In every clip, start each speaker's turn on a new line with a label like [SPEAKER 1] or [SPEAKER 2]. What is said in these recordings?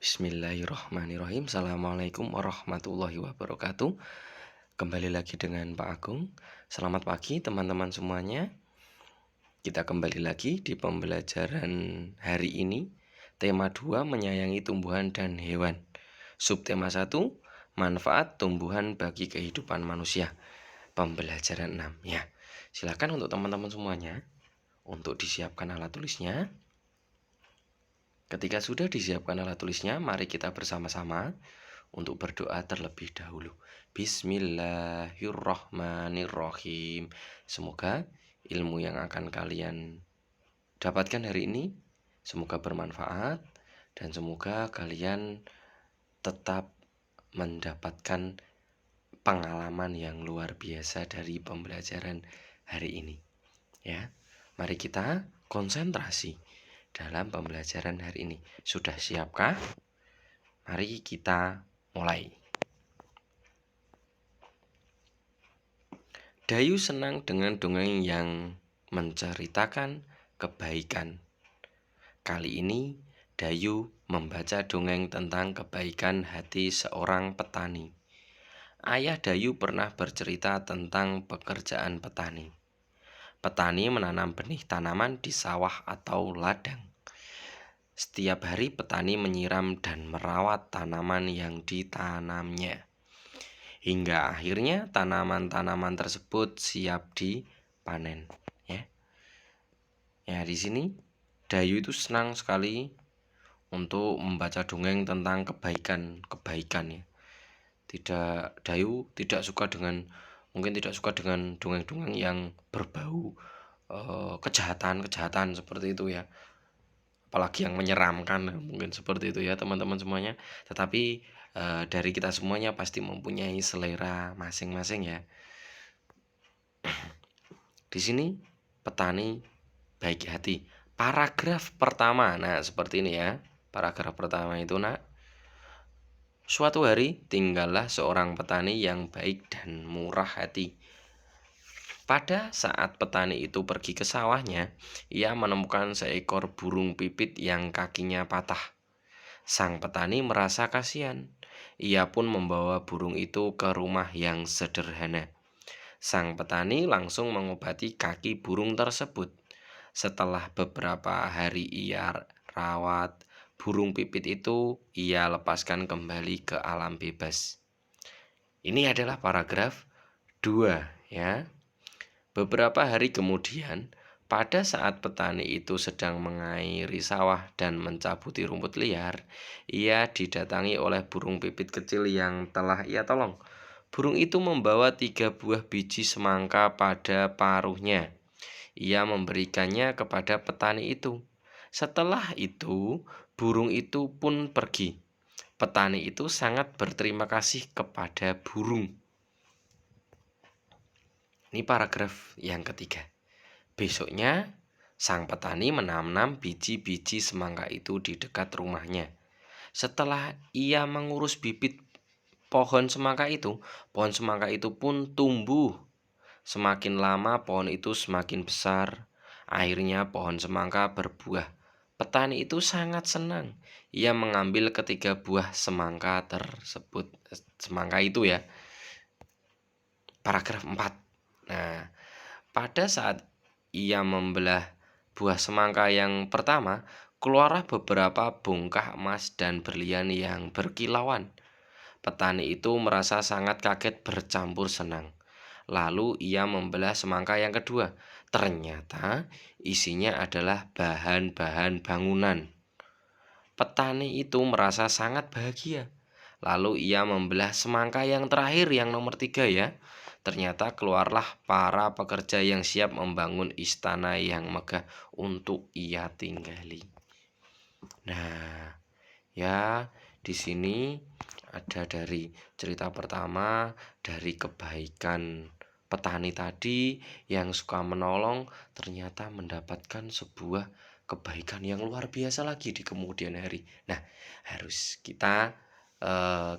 [SPEAKER 1] Bismillahirrahmanirrahim. Assalamualaikum warahmatullahi wabarakatuh. Kembali lagi dengan Pak Agung. Selamat pagi teman-teman semuanya. Kita kembali lagi di pembelajaran hari ini. Tema 2, menyayangi tumbuhan dan hewan. Subtema 1, manfaat tumbuhan bagi kehidupan manusia. Pembelajaran 6 ya. Silakan untuk teman-teman semuanya untuk disiapkan alat tulisnya. Ketika sudah disiapkan alat tulisnya, mari kita bersama-sama untuk berdoa terlebih dahulu. Bismillahirrahmanirrahim. Semoga ilmu yang akan kalian dapatkan hari ini semoga bermanfaat dan semoga kalian tetap mendapatkan pengalaman yang luar biasa dari pembelajaran hari ini. Ya, mari kita konsentrasi dalam pembelajaran hari ini. Sudah siapkah? Mari kita mulai. Dayu senang dengan dongeng yang menceritakan kebaikan. Kali ini Dayu membaca dongeng tentang kebaikan hati seorang petani. Ayah Dayu pernah bercerita tentang pekerjaan petani. Petani menanam benih tanaman di sawah atau ladang. Setiap hari petani menyiram dan merawat tanaman yang ditanamnya. Hingga akhirnya tanaman-tanaman tersebut siap dipanen. Ya, di sini Dayu itu senang sekali untuk membaca dongeng tentang kebaikan ya. Dayu tidak suka dengan dongeng-dongeng yang berbau kejahatan seperti itu ya. Apalagi yang menyeramkan mungkin seperti itu ya teman-teman semuanya. Tetapi dari kita semuanya pasti mempunyai selera masing-masing ya. Di sini petani baik hati. Paragraf pertama, nah seperti ini ya. Paragraf pertama itu suatu hari tinggallah seorang petani yang baik dan murah hati. Pada saat petani itu pergi ke sawahnya, ia menemukan seekor burung pipit yang kakinya patah. Sang petani merasa kasihan. Ia pun membawa burung itu ke rumah yang sederhana. Sang petani langsung mengobati kaki burung tersebut. Setelah beberapa hari ia rawat, burung pipit itu ia lepaskan kembali ke alam bebas. Ini adalah paragraf 2 ya. Beberapa hari kemudian, pada saat petani itu sedang mengairi sawah dan mencabuti rumput liar, ia didatangi oleh burung pipit kecil yang telah ia tolong. Burung itu membawa 3 buah biji semangka pada paruhnya. Ia memberikannya kepada petani itu. Setelah itu, burung itu pun pergi. Petani itu sangat berterima kasih kepada burung. Ini paragraf yang ketiga. Besoknya, sang petani menanam biji-biji semangka itu di dekat rumahnya. Setelah ia mengurus bibit pohon semangka itu pun tumbuh. Semakin lama pohon itu semakin besar. Akhirnya pohon semangka berbuah. Petani itu sangat senang. Ia mengambil ketiga buah semangka tersebut. Semangka itu ya. Paragraf 4. Nah, pada saat ia membelah buah semangka yang pertama, keluarlah beberapa bongkah emas dan berlian yang berkilauan. Petani itu merasa sangat kaget bercampur senang. Lalu ia membelah semangka yang kedua. Ternyata isinya adalah bahan-bahan bangunan. Petani itu merasa sangat bahagia. Lalu ia membelah semangka yang terakhir, yang nomor 3 ya. Ternyata keluarlah para pekerja yang siap membangun istana yang megah untuk ia tinggali. Nah, ya di sini ada dari cerita pertama dari kebaikan petani tadi yang suka menolong, ternyata mendapatkan sebuah kebaikan yang luar biasa lagi di kemudian hari. Nah, harus kita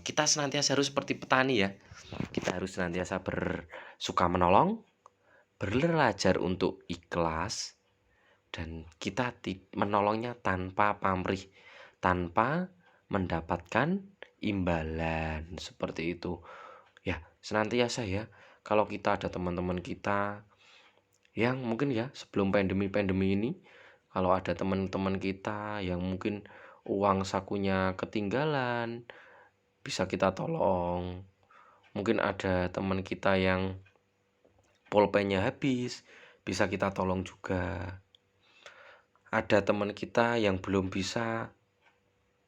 [SPEAKER 1] senantiasa harus seperti petani ya. Kita harus senantiasa suka menolong, belajar untuk ikhlas, dan kita menolongnya tanpa pamrih, tanpa mendapatkan imbalan seperti itu. Ya, senantiasa ya, kalau kita ada teman-teman kita yang mungkin ya sebelum pandemi ini, kalau ada teman-teman kita yang mungkin uang sakunya ketinggalan, bisa kita tolong. Mungkin ada teman kita yang pulpennya habis, bisa kita tolong juga. Ada teman kita yang belum bisa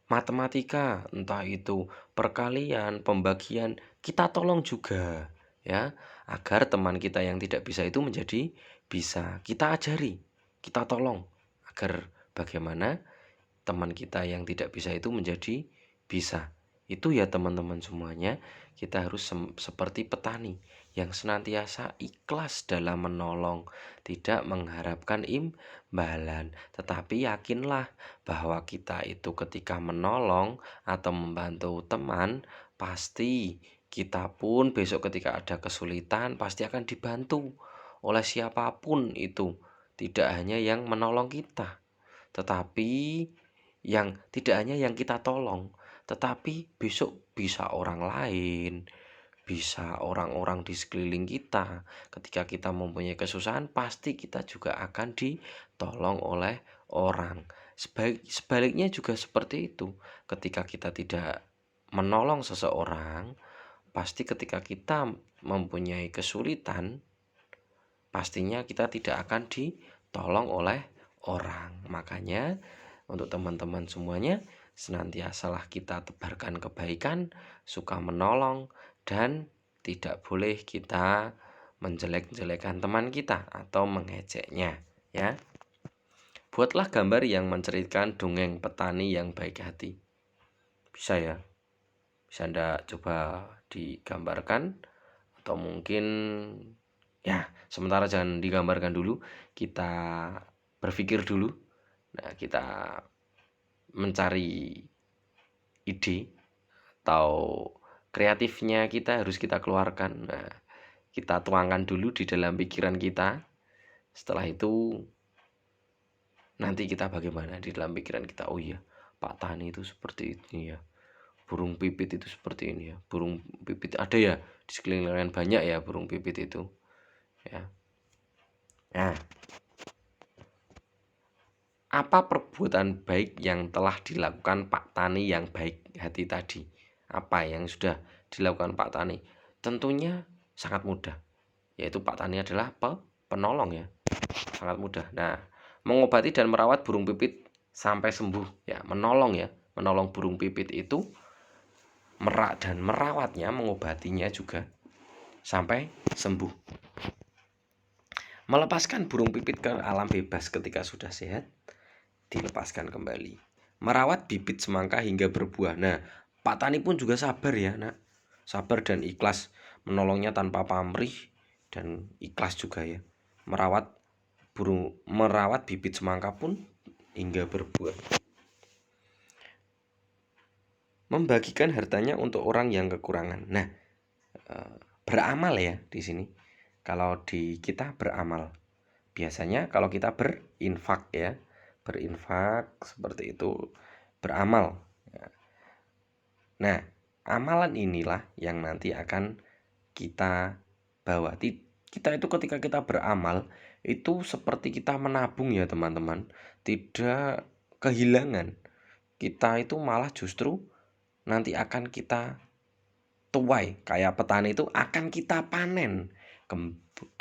[SPEAKER 1] matematika, entah itu perkalian, pembagian, kita tolong juga ya, agar teman kita yang tidak bisa itu menjadi bisa. Kita ajari, kita tolong agar bagaimana teman kita yang tidak bisa itu menjadi bisa. Itu ya teman-teman semuanya, kita harus seperti petani yang senantiasa ikhlas dalam menolong, tidak mengharapkan imbalan. Tetapi yakinlah bahwa kita itu ketika menolong atau membantu teman, pasti kita pun besok ketika ada kesulitan pasti akan dibantu oleh siapapun itu. Tidak hanya yang menolong kita, tetapi yang tidak hanya yang kita tolong, tetapi besok bisa orang lain, bisa orang-orang di sekeliling kita. Ketika kita mempunyai kesusahan, pasti kita juga akan ditolong oleh orang. Sebaliknya juga seperti itu. Ketika kita tidak menolong seseorang, pasti ketika kita mempunyai kesulitan, pastinya kita tidak akan ditolong oleh orang. Makanya untuk teman-teman semuanya, senantiasalah kita tebarkan kebaikan, suka menolong, dan tidak boleh kita menjelek-jelekan teman kita atau mengejeknya, ya. Buatlah gambar yang menceritakan dongeng petani yang baik hati. Bisa ya? Bisa Anda coba digambarkan, atau mungkin ya, sementara jangan digambarkan dulu, kita berpikir dulu. Nah, kita mencari ide atau kreatifnya kita harus kita keluarkan. Nah, kita tuangkan dulu di dalam pikiran kita. Setelah itu nanti kita bagaimana di dalam pikiran kita. Oh iya, Pak Tani itu seperti ini ya. Burung pipit itu seperti ini ya. Burung pipit ada ya di sekeliling banyak ya burung pipit itu. Ya. Nah, apa perbuatan baik yang telah dilakukan Pak Tani yang baik hati tadi? Apa yang sudah dilakukan Pak Tani? Tentunya sangat mudah, yaitu Pak Tani adalah penolong ya, sangat mudah. Nah, mengobati dan merawat burung pipit sampai sembuh ya, menolong burung pipit itu, merak dan merawatnya, mengobatinya juga sampai sembuh. Melepaskan burung pipit ke alam bebas ketika sudah sehat, dilepaskan kembali. Merawat bibit semangka hingga berbuah. Nah, Pak Tani pun juga sabar ya, nak. Sabar dan ikhlas, menolongnya tanpa pamrih dan ikhlas juga ya. Merawat bibit semangka pun hingga berbuah. Membagikan hartanya untuk orang yang kekurangan. Nah, beramal ya di sini. Kalau di kita beramal. Biasanya kalau kita berinfak ya, berinfak seperti itu, beramal. Nah, amalan inilah yang nanti akan kita bawa. Kita itu ketika kita beramal, itu seperti kita menabung ya teman-teman. Tidak kehilangan. Kita itu malah justru nanti akan kita tuai. Kayak petani itu akan kita panen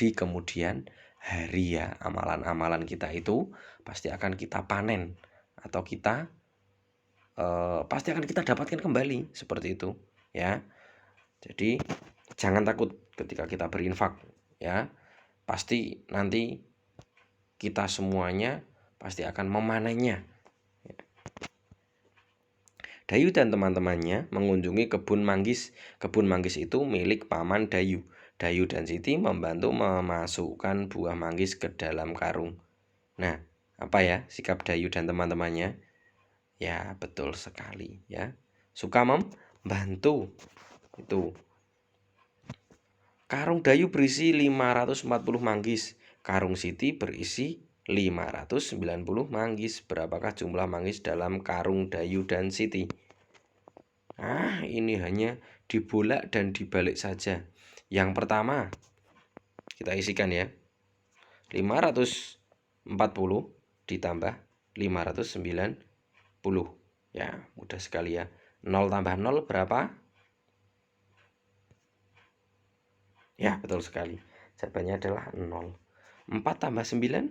[SPEAKER 1] di kemudian hari ya. Amalan-amalan kita itu pasti akan kita panen, atau kita pasti akan kita dapatkan kembali seperti itu ya. Jadi jangan takut ketika kita berinfak ya. Pasti nanti kita semuanya pasti akan memanennya. Dayu dan teman-temannya mengunjungi kebun manggis. Kebun manggis itu milik Paman Dayu. Dayu dan Siti membantu memasukkan buah manggis ke dalam karung. Nah, apa ya sikap Dayu dan teman-temannya? Ya, betul sekali ya. Suka membantu. Itu. Karung Dayu berisi 540 manggis. Karung Siti berisi 590 manggis. Berapakah jumlah manggis dalam karung Dayu dan Siti? Ini hanya dibolak dan dibalik saja. Yang pertama, kita isikan ya. 540 ditambah 590. Ya, mudah sekali ya. 0 tambah 0 berapa? Ya, betul sekali. Jawabannya adalah 0. 4 tambah 9?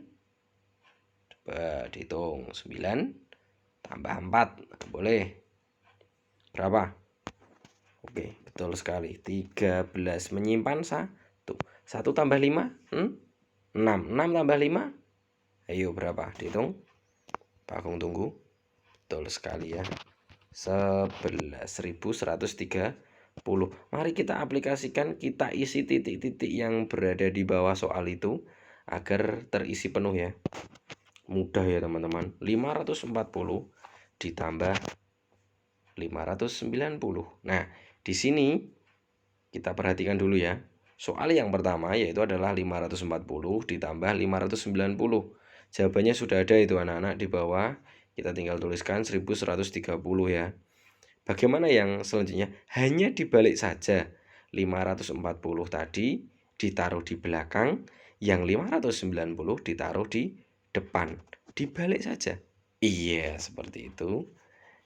[SPEAKER 1] Coba dihitung. 9 tambah 4. Boleh. Berapa? Oke, betul sekali. 13. Menyimpan 1. 1 tambah 5? 6. 6 tambah 5? Ayo berapa? Dihitung. Pak Agung tunggu. Betul sekali ya. 11.130. Mari kita aplikasikan, kita isi titik-titik yang berada di bawah soal itu agar terisi penuh ya. Mudah ya teman-teman. 540 ditambah 590. Nah, di sini kita perhatikan dulu ya. Soal yang pertama yaitu adalah 540 ditambah 590. Jawabannya sudah ada itu anak-anak di bawah. Kita tinggal tuliskan 1130 ya. Bagaimana yang selanjutnya? Hanya dibalik saja. 540 tadi ditaruh di belakang, yang 590 ditaruh di depan. Dibalik saja. Iya, seperti itu.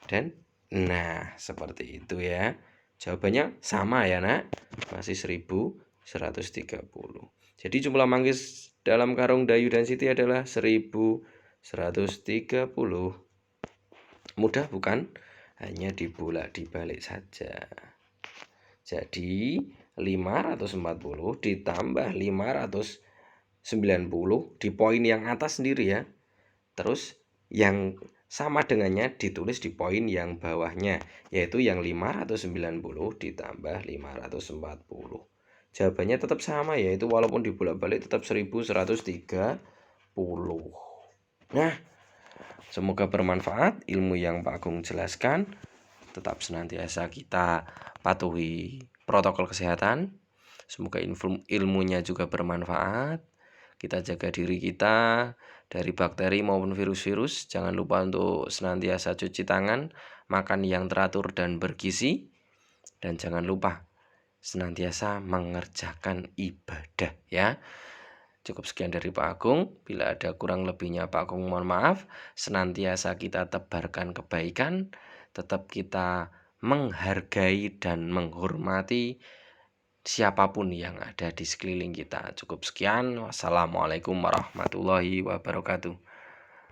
[SPEAKER 1] Dan nah, seperti itu ya. Jawabannya sama ya, Nak. Masih 1130. Jadi jumlah manggis dalam karung Dayu dan Siti adalah 1130. Mudah bukan? Hanya dibolak dibalik saja. Jadi 540 ditambah 590 di poin yang atas sendiri ya. Terus yang sama dengannya ditulis di poin yang bawahnya, yaitu yang 590 ditambah 540. Jawabannya tetap sama, yaitu walaupun dibolak-balik tetap 1130. Nah, semoga bermanfaat ilmu yang Pak Agung jelaskan. Tetap senantiasa kita patuhi protokol kesehatan. Semoga ilmunya juga bermanfaat. Kita jaga diri kita dari bakteri maupun virus-virus. Jangan lupa untuk senantiasa cuci tangan, makan yang teratur dan bergizi. Dan jangan lupa senantiasa mengerjakan ibadah ya. Cukup sekian dari Pak Agung. Bila ada kurang lebihnya Pak Agung mohon maaf. Senantiasa kita tebarkan kebaikan, tetap kita menghargai dan menghormati siapapun yang ada di sekeliling kita. Cukup sekian. Wassalamualaikum warahmatullahi wabarakatuh.